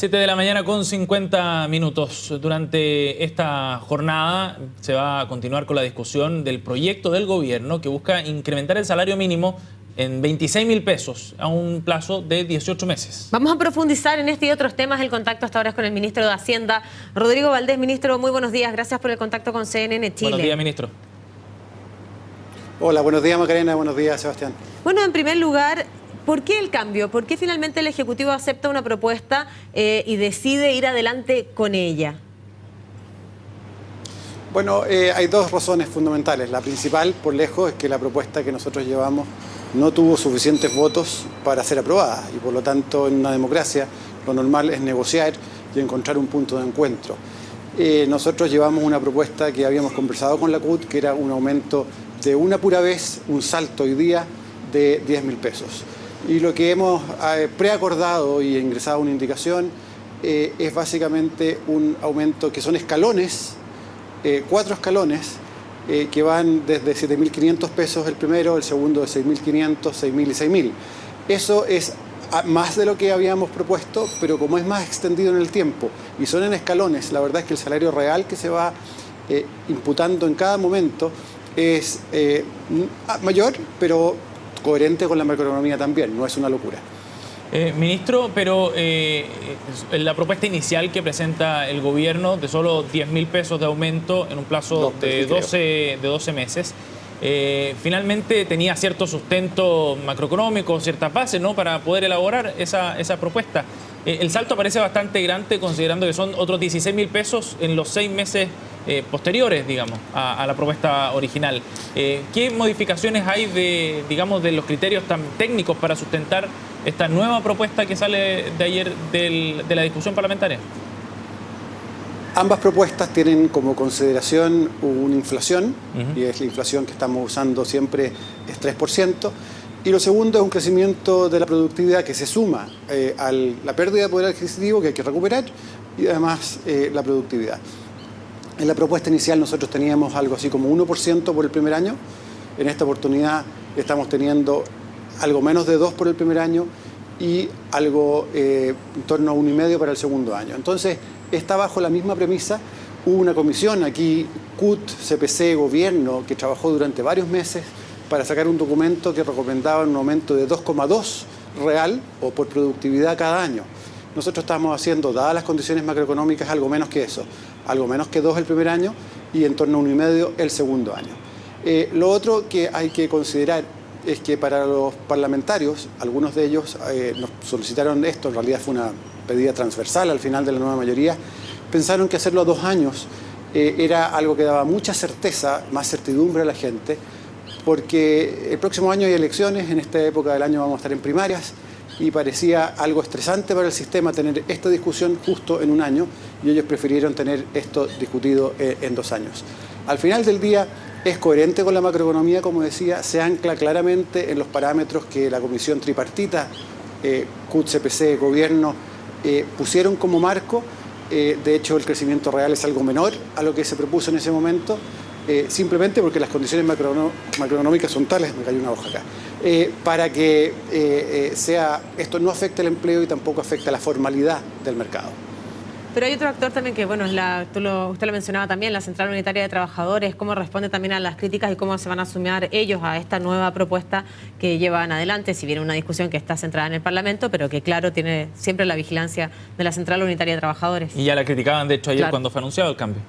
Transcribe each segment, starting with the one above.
7 de la mañana con 50 minutos. Durante esta jornada se va a continuar con la discusión del proyecto del gobierno que busca incrementar el salario mínimo en 26.000 pesos a un plazo de 18 meses. Vamos a profundizar en este y otros temas. El contacto hasta ahora es con el ministro de Hacienda, Rodrigo Valdés. Ministro, muy buenos días. Gracias por el contacto con CNN Chile. Buenos días, ministro. Hola, buenos días Macarena, buenos días Sebastián. Bueno, en primer lugar, ¿por qué el cambio? ¿Por qué finalmente el Ejecutivo acepta una propuesta y decide ir adelante con ella? Bueno, hay dos razones fundamentales. La principal, por lejos, es que la propuesta que nosotros llevamos no tuvo suficientes votos para ser aprobada y por lo tanto en una democracia lo normal es negociar y encontrar un punto de encuentro. Nosotros llevamos una propuesta que habíamos conversado con la CUT, que era un aumento de una pura vez, un salto hoy día de 10.000 pesos. Y lo que hemos preacordado y ingresado una indicación es básicamente un aumento que son escalones, 4 escalones, que van desde 7.500 pesos el primero, el segundo de 6.500, 6.000 y 6.000. Eso es más de lo que habíamos propuesto, pero como es más extendido en el tiempo y son en escalones, la verdad es que el salario real que se va imputando en cada momento es mayor, pero coherente con la macroeconomía también, no es una locura. Ministro, pero la propuesta inicial que presenta el gobierno de solo 10.000 pesos de aumento en un plazo de 12 meses, finalmente tenía cierto sustento macroeconómico, ciertas bases, ¿no?, para poder elaborar esa propuesta. El salto parece bastante grande considerando que son otros 16.000 pesos en los 6 meses posteriores, digamos, a la propuesta original. ¿Qué modificaciones hay de los criterios tan técnicos para sustentar esta nueva propuesta que sale de ayer de la discusión parlamentaria? Ambas propuestas tienen como consideración una inflación, y es la inflación que estamos usando siempre, es 3%, y lo segundo es un crecimiento de la productividad que se suma a la pérdida de poder adquisitivo que hay que recuperar y además la productividad. En la propuesta inicial nosotros teníamos algo así como 1% por el primer año. En esta oportunidad estamos teniendo algo menos de 2% por el primer año y algo en torno a 1,5% para el segundo año. Entonces, está bajo la misma premisa. Hubo una comisión aquí, CUT, CPC, Gobierno, que trabajó durante varios meses para sacar un documento que recomendaba un aumento de 2,2 real o por productividad cada año. Nosotros estamos haciendo, dadas las condiciones macroeconómicas, algo menos que eso, algo menos que 2 el primer año y en torno a 1,5 el segundo año. Lo otro que hay que considerar es que para los parlamentarios, algunos de ellos nos solicitaron esto, en realidad fue una pedida transversal al final de la nueva mayoría, pensaron que hacerlo a 2 años era algo que daba mucha certeza, más certidumbre a la gente, porque el próximo año hay elecciones, en esta época del año vamos a estar en primarias, y parecía algo estresante para el sistema tener esta discusión justo en un año, y ellos prefirieron tener esto discutido en 2 años. Al final del día es coherente con la macroeconomía, como decía, se ancla claramente en los parámetros que la comisión tripartita, CUT, CPC, Gobierno, pusieron como marco. De hecho, el crecimiento real es algo menor a lo que se propuso en ese momento, simplemente porque las condiciones macroeconómicas son tales, me cayó una hoja acá, para que esto no afecte el empleo y tampoco afecte la formalidad del mercado. Pero hay otro actor también que, bueno, usted lo mencionaba también, la Central Unitaria de Trabajadores, cómo responde también a las críticas y cómo se van a sumar ellos a esta nueva propuesta que llevan adelante, si bien una discusión que está centrada en el Parlamento, pero que, claro, tiene siempre la vigilancia de la Central Unitaria de Trabajadores. Y ya la criticaban, de hecho, ayer cuando fue anunciado el cambio.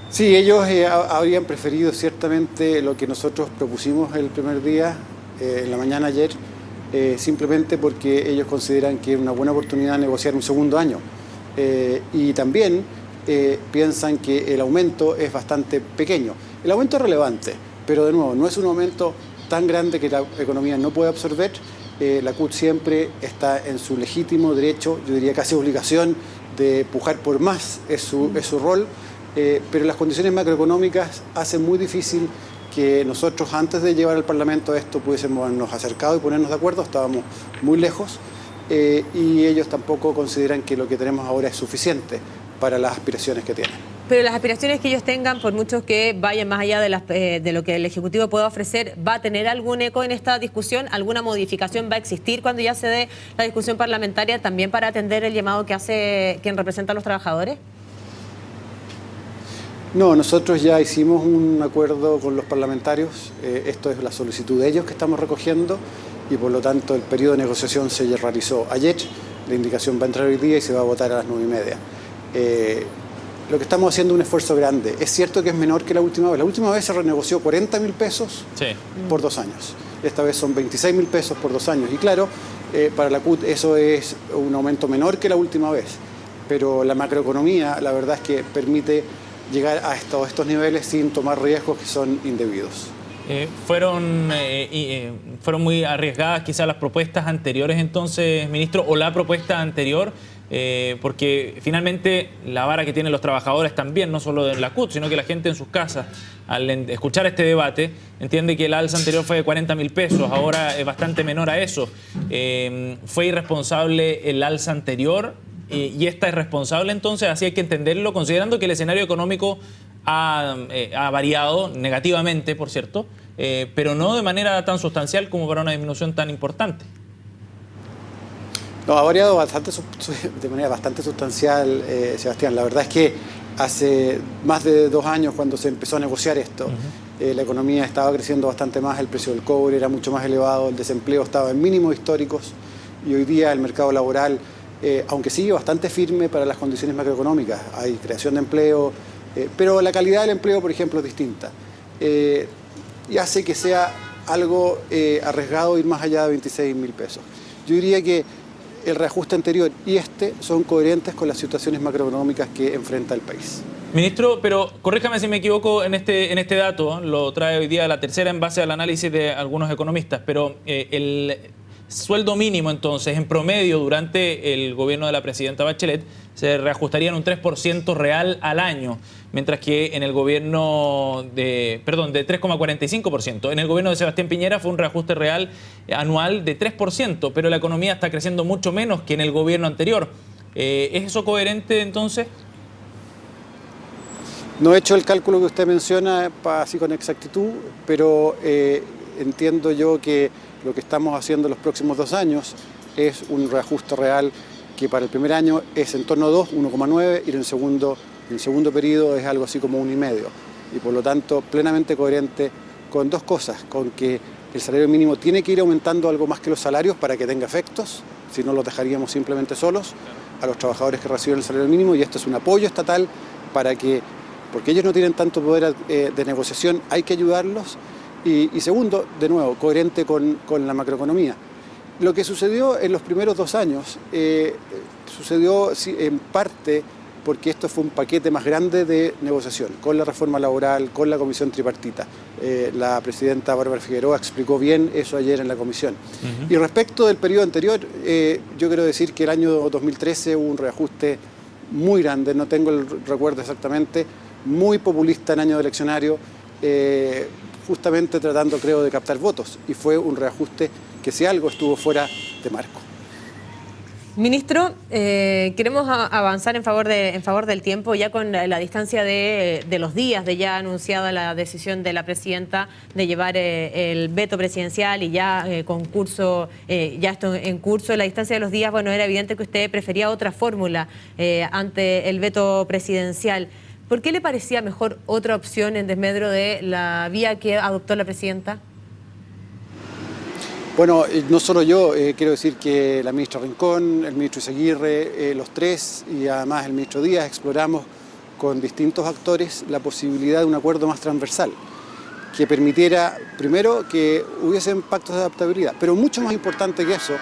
Sí, ellos habrían preferido ciertamente lo que nosotros propusimos el primer día, en la mañana ayer, simplemente porque ellos consideran que es una buena oportunidad negociar un segundo año. Y también piensan que el aumento es bastante pequeño. El aumento es relevante, pero de nuevo, no es un aumento tan grande que la economía no puede absorber. La CUT siempre está en su legítimo derecho, yo diría casi obligación, de pujar por más, es su rol. Pero las condiciones macroeconómicas hacen muy difícil que nosotros, antes de llevar al Parlamento esto, pudiésemos habernos acercado y ponernos de acuerdo, estábamos muy lejos, y ellos tampoco consideran que lo que tenemos ahora es suficiente para las aspiraciones que tienen. Pero las aspiraciones que ellos tengan, por muchos que vayan más allá de lo que el Ejecutivo pueda ofrecer, ¿va a tener algún eco en esta discusión? ¿Alguna modificación va a existir cuando ya se dé la discusión parlamentaria también para atender el llamado que hace quien representa a los trabajadores? No, nosotros ya hicimos un acuerdo con los parlamentarios. Esto es la solicitud de ellos que estamos recogiendo y por lo tanto el periodo de negociación se realizó ayer. La indicación va a entrar hoy día y se va a votar a las 9:30. Lo que estamos haciendo es un esfuerzo grande. Es cierto que es menor que la última vez. La última vez se renegoció 40.000 pesos por 2 años. Esta vez son 26.000 pesos por 2 años. Y claro, para la CUT eso es un aumento menor que la última vez. Pero la macroeconomía, la verdad es que permite llegar a estos niveles sin tomar riesgos que son indebidos. ¿Fueron muy arriesgadas quizás las propuestas anteriores entonces, ministro, o la propuesta anterior? Porque finalmente la vara que tienen los trabajadores también, no solo en la CUT, sino que la gente en sus casas, al escuchar este debate, entiende que el alza anterior fue de 40.000 pesos, ahora es bastante menor a eso. ¿Fue irresponsable el alza anterior? ¿Y esta es responsable entonces? Así hay que entenderlo, considerando que el escenario económico ha variado negativamente, por cierto, pero no de manera tan sustancial como para una disminución tan importante. No, ha variado de manera bastante sustancial, Sebastián. La verdad es que hace más de 2 años, cuando se empezó a negociar esto, la economía estaba creciendo bastante más, el precio del cobre era mucho más elevado, el desempleo estaba en mínimos históricos y hoy día el mercado laboral, aunque sigue bastante firme para las condiciones macroeconómicas, hay creación de empleo, pero la calidad del empleo, por ejemplo, es distinta. Y hace que sea algo arriesgado ir más allá de 26.000 pesos. Yo diría que el reajuste anterior y este son coherentes con las situaciones macroeconómicas que enfrenta el país. Ministro, pero corríjame si me equivoco en este dato, lo trae hoy día la tercera en base al análisis de algunos economistas, pero el sueldo mínimo entonces en promedio durante el gobierno de la presidenta Bachelet se reajustaría en un 3% real al año, mientras que en el gobierno de 3,45%. En el gobierno de Sebastián Piñera fue un reajuste real anual de 3%, pero la economía está creciendo mucho menos que en el gobierno anterior. ¿Es eso coherente entonces? No he hecho el cálculo que usted menciona así con exactitud, pero entiendo yo que lo que estamos haciendo los próximos 2 años es un reajuste real que para el primer año es en torno a 2, 1,9 y en el segundo periodo es algo así como 1,5. Y por lo tanto plenamente coherente con 2 cosas, con que el salario mínimo tiene que ir aumentando algo más que los salarios para que tenga efectos, si no los dejaríamos simplemente solos a los trabajadores que reciben el salario mínimo, y esto es un apoyo estatal porque ellos no tienen tanto poder de negociación, hay que ayudarlos. Y segundo, de nuevo, coherente con la macroeconomía. Lo que sucedió en los primeros 2 años sucedió en parte porque esto fue un paquete más grande de negociación, con la reforma laboral, con la comisión tripartita. La presidenta Bárbara Figueroa explicó bien eso ayer en la comisión. Y respecto del periodo anterior, yo quiero decir que el año 2013 hubo un reajuste muy grande, no tengo el recuerdo exactamente, muy populista en año eleccionario, justamente tratando, creo, de captar votos, y fue un reajuste que si algo estuvo fuera de marco. Ministro, queremos avanzar en favor del tiempo, ya con la distancia de los días de ya anunciada la decisión de la presidenta de llevar el veto presidencial y ya ya esto en curso. La distancia de los días, bueno, era evidente que usted prefería otra fórmula ante el veto presidencial. ¿Por qué le parecía mejor otra opción en desmedro de la vía que adoptó la presidenta? Bueno, no solo yo, quiero decir que la ministra Rincón, el ministro Izaguirre, los tres y además el ministro Díaz exploramos con distintos actores la posibilidad de un acuerdo más transversal que permitiera, primero, que hubiesen pactos de adaptabilidad, pero mucho más importante que eso,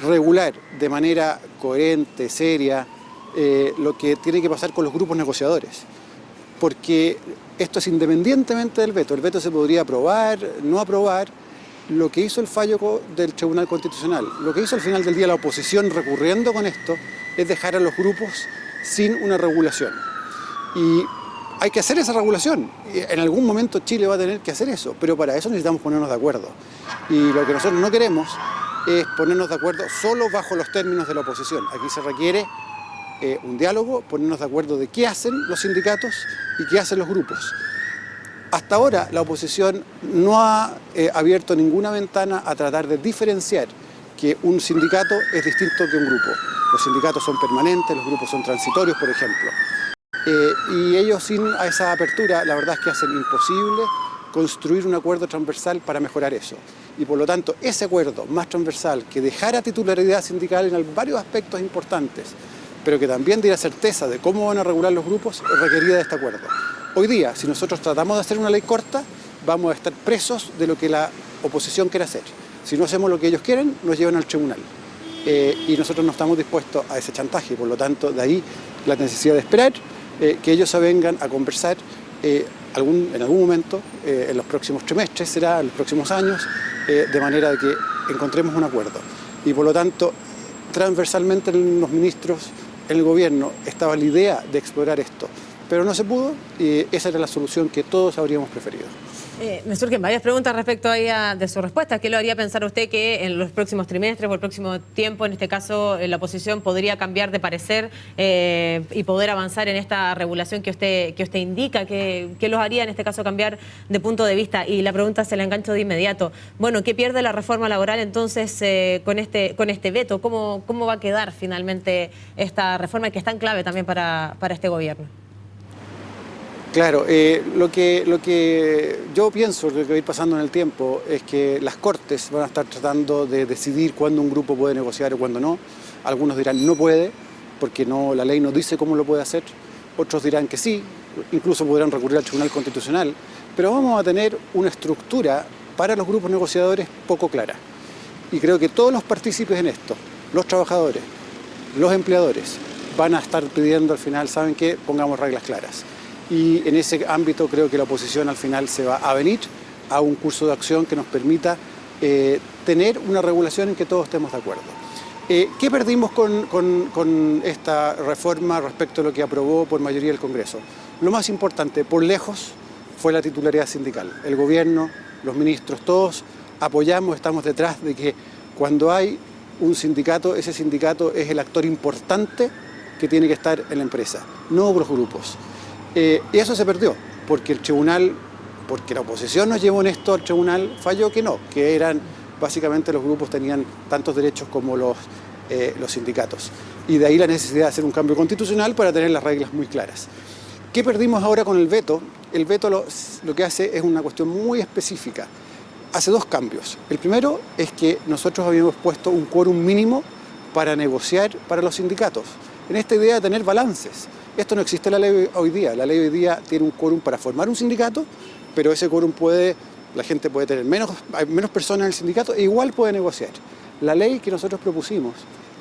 regular de manera coherente, seria, lo que tiene que pasar con los grupos negociadores. Porque esto es independientemente del veto. El veto se podría aprobar, no aprobar. Lo que hizo el fallo del Tribunal Constitucional, lo que hizo al final del día la oposición recurriendo con esto, es dejar a los grupos sin una regulación. Y hay que hacer esa regulación. En algún momento Chile va a tener que hacer eso, pero para eso necesitamos ponernos de acuerdo. Y lo que nosotros no queremos es ponernos de acuerdo solo bajo los términos de la oposición. Aquí se requiere un diálogo, ponernos de acuerdo de qué hacen los sindicatos y qué hacen los grupos. Hasta ahora la oposición no ha abierto ninguna ventana a tratar de diferenciar que un sindicato es distinto que un grupo. Los sindicatos son permanentes, los grupos son transitorios, por ejemplo. Y ellos sin esa apertura, la verdad es que hacen imposible construir un acuerdo transversal para mejorar eso. Y por lo tanto, ese acuerdo más transversal que dejara titularidad sindical en varios aspectos importantes, pero que también diera certeza de cómo van a regular los grupos, requería de este acuerdo. Hoy día, si nosotros tratamos de hacer una ley corta, vamos a estar presos de lo que la oposición quiere hacer. Si no hacemos lo que ellos quieren, nos llevan al tribunal. Y nosotros no estamos dispuestos a ese chantaje. Por lo tanto, de ahí la necesidad de esperar que ellos se vengan a conversar en algún momento, en los próximos trimestres, será en los próximos años, de manera de que encontremos un acuerdo. Y por lo tanto, transversalmente en los ministros, en el gobierno, estaba la idea de explorar esto. Pero no se pudo y esa era la solución que todos habríamos preferido. Me surgen varias preguntas respecto a de su respuesta. ¿Qué lo haría pensar usted que en los próximos trimestres o el próximo tiempo, en este caso, la oposición podría cambiar de parecer y poder avanzar en esta regulación que usted indica? ¿Qué los haría en este caso cambiar de punto de vista? Y la pregunta se la engancho de inmediato. Bueno, ¿qué pierde la reforma laboral entonces con este veto? ¿Cómo va a quedar finalmente esta reforma que es tan clave también para este gobierno? Claro, lo que yo pienso, lo que va a ir pasando en el tiempo, es que las Cortes van a estar tratando de decidir cuándo un grupo puede negociar o cuándo no. Algunos dirán no puede, porque la ley no dice cómo lo puede hacer. Otros dirán que sí, incluso podrán recurrir al Tribunal Constitucional. Pero vamos a tener una estructura para los grupos negociadores poco clara. Y creo que todos los partícipes en esto, los trabajadores, los empleadores, van a estar pidiendo al final, ¿saben qué? Pongamos reglas claras. Y en ese ámbito creo que la oposición al final se va a venir a un curso de acción que nos permita tener una regulación en que todos estemos de acuerdo. ¿Qué perdimos con esta reforma respecto a lo que aprobó por mayoría el Congreso? Lo más importante, por lejos, fue la titularidad sindical. El gobierno, los ministros, todos apoyamos, estamos detrás de que cuando hay un sindicato, ese sindicato es el actor importante que tiene que estar en la empresa, no los grupos. Y eso se perdió, porque el tribunal, porque la oposición nos llevó en esto al tribunal, falló que no, que básicamente los grupos tenían tantos derechos como los sindicatos. Y de ahí la necesidad de hacer un cambio constitucional para tener las reglas muy claras. ¿Qué perdimos ahora con el veto? El veto lo que hace es una cuestión muy específica. Hace dos cambios. El primero es que nosotros habíamos puesto un quórum mínimo para negociar para los sindicatos, en esta idea de tener balances. Esto no existe en la ley hoy día. La ley hoy día tiene un quórum para formar un sindicato, pero ese quórum la gente puede tener hay menos personas en el sindicato e igual puede negociar. La ley que nosotros propusimos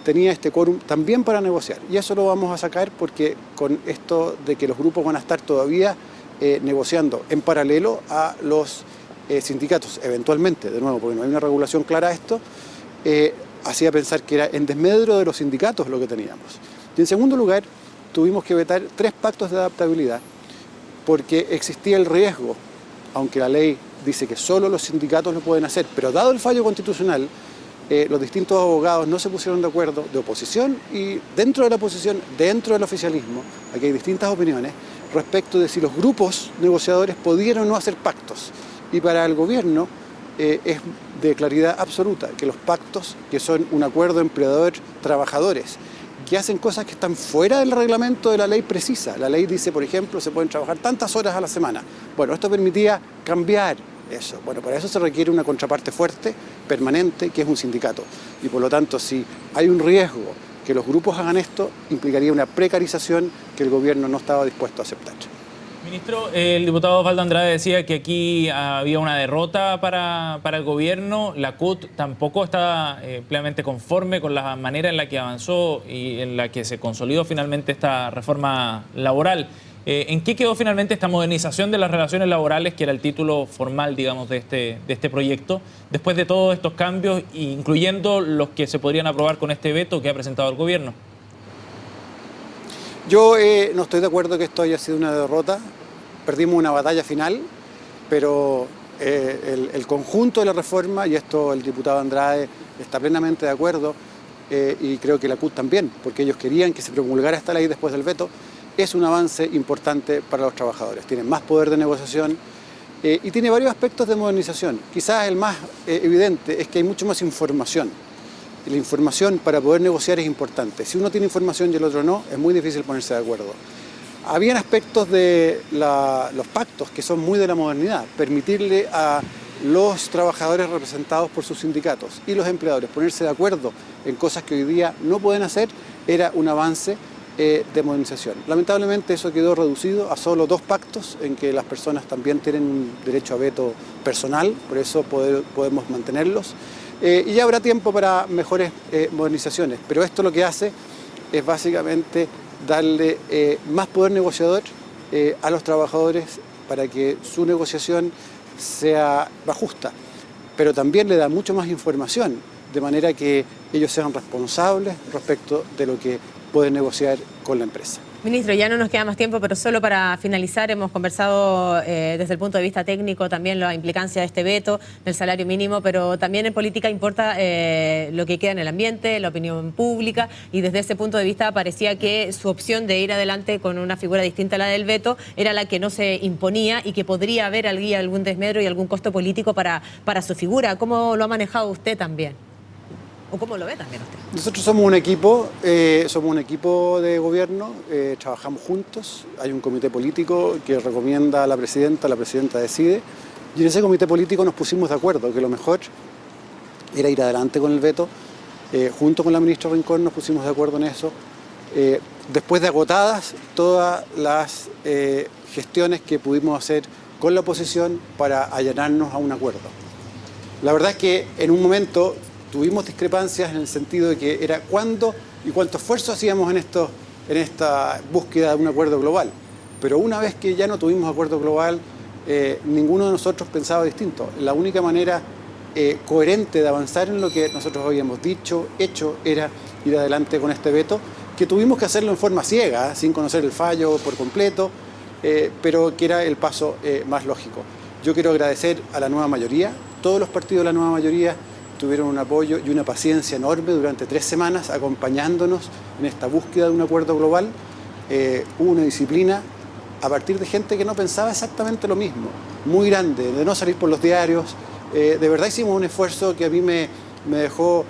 tenía este quórum también para negociar y eso lo vamos a sacar porque con esto de que los grupos van a estar todavía negociando en paralelo a los sindicatos, eventualmente, de nuevo, porque no hay una regulación clara a esto, hacía pensar que era en desmedro de los sindicatos lo que teníamos. Y en segundo lugar, tuvimos que vetar 3 pactos de adaptabilidad porque existía el riesgo, aunque la ley dice que solo los sindicatos lo pueden hacer, pero dado el fallo constitucional, los distintos abogados no se pusieron de acuerdo, de oposición y dentro de la oposición, dentro del oficialismo, aquí hay distintas opiniones, respecto de si los grupos negociadores podían o no hacer pactos. Y para el gobierno es de claridad absoluta que los pactos, que son un acuerdo empleador-trabajadores, que hacen cosas que están fuera del reglamento de la ley precisa. La ley dice, por ejemplo, se pueden trabajar tantas horas a la semana. Bueno, esto permitía cambiar eso. Bueno, para eso se requiere una contraparte fuerte, permanente, que es un sindicato. Y por lo tanto, si hay un riesgo que los grupos hagan esto, implicaría una precarización que el gobierno no estaba dispuesto a aceptar. Ministro, el diputado Osvaldo Andrade decía que aquí había una derrota para el gobierno. La CUT tampoco está plenamente conforme con la manera en la que avanzó y en la que se consolidó finalmente esta reforma laboral. ¿En qué quedó finalmente esta modernización de las relaciones laborales, que era el título formal, digamos, de este proyecto, después de todos estos cambios, incluyendo los que se podrían aprobar con este veto que ha presentado el gobierno? Yo no estoy de acuerdo que esto haya sido una derrota. Perdimos una batalla final, pero el conjunto de la reforma, y esto el diputado Andrade está plenamente de acuerdo, y creo que la CUT también, porque ellos querían que se promulgara esta ley después del veto, es un avance importante para los trabajadores. Tienen más poder de negociación y tiene varios aspectos de modernización. Quizás el más evidente es que hay mucho más información. La información para poder negociar es importante. Si uno tiene información y el otro no, es muy difícil ponerse de acuerdo. Habían aspectos de los pactos que son muy de la modernidad, permitirle a los trabajadores representados por sus sindicatos y los empleadores ponerse de acuerdo en cosas que hoy día no pueden hacer, era un avance de modernización. Lamentablemente eso quedó reducido a solo 2 pactos en que las personas también tienen un derecho a veto personal, por eso podemos mantenerlos. Y ya habrá tiempo para mejores modernizaciones, pero esto lo que hace es básicamente darle más poder negociador a los trabajadores para que su negociación sea más justa, pero también le da mucho más información, de manera que ellos sean responsables respecto de lo que pueden negociar con la empresa. Ministro, ya no nos queda más tiempo, pero solo para finalizar, hemos conversado desde el punto de vista técnico también la implicancia de este veto, del salario mínimo, pero también en política importa lo que queda en el ambiente, la opinión pública, y desde ese punto de vista parecía que su opción de ir adelante con una figura distinta a la del veto era la que no se imponía y que podría haber algún desmedro y algún costo político para su figura. ¿Cómo lo ha manejado usted también? ¿O cómo lo ve también usted? Nosotros somos un equipo de gobierno, trabajamos juntos, hay un comité político que recomienda a la presidenta decide, y en ese comité político nos pusimos de acuerdo que lo mejor era ir adelante con el veto, junto con la ministra Rincón nos pusimos de acuerdo en eso, después de agotadas todas las gestiones que pudimos hacer con la oposición para allanarnos a un acuerdo. La verdad es que en un momento tuvimos discrepancias en el sentido de que era cuándo y cuánto esfuerzo hacíamos en esta búsqueda de un acuerdo global. Pero una vez que ya no tuvimos acuerdo global, ninguno de nosotros pensaba distinto. La única manera coherente de avanzar en lo que nosotros habíamos hecho, era ir adelante con este veto, que tuvimos que hacerlo en forma ciega, sin conocer el fallo por completo, pero que era el paso más lógico. Yo quiero agradecer a la nueva mayoría, todos los partidos de la nueva mayoría tuvieron un apoyo y una paciencia enorme durante 3 semanas acompañándonos en esta búsqueda de un acuerdo global. Hubo una disciplina a partir de gente que no pensaba exactamente lo mismo, muy grande, de no salir por los diarios. De verdad hicimos un esfuerzo que a mí me dejó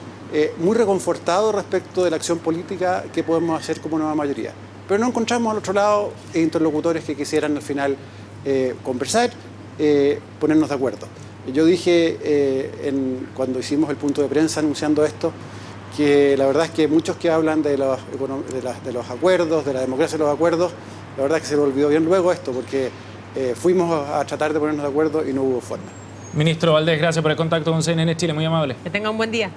muy reconfortado respecto de la acción política que podemos hacer como nueva mayoría. Pero no encontramos al otro lado interlocutores que quisieran al final conversar, ponernos de acuerdo. Yo dije cuando hicimos el punto de prensa anunciando esto, que la verdad es que muchos que hablan de los acuerdos, de la democracia de los acuerdos, la verdad es que se le olvidó bien luego esto, porque fuimos a tratar de ponernos de acuerdo y no hubo forma. Ministro Valdés, gracias por el contacto con CNN Chile, muy amable. Que tenga un buen día.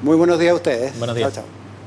Muy buenos días a ustedes. Buenos días. Chao, chao.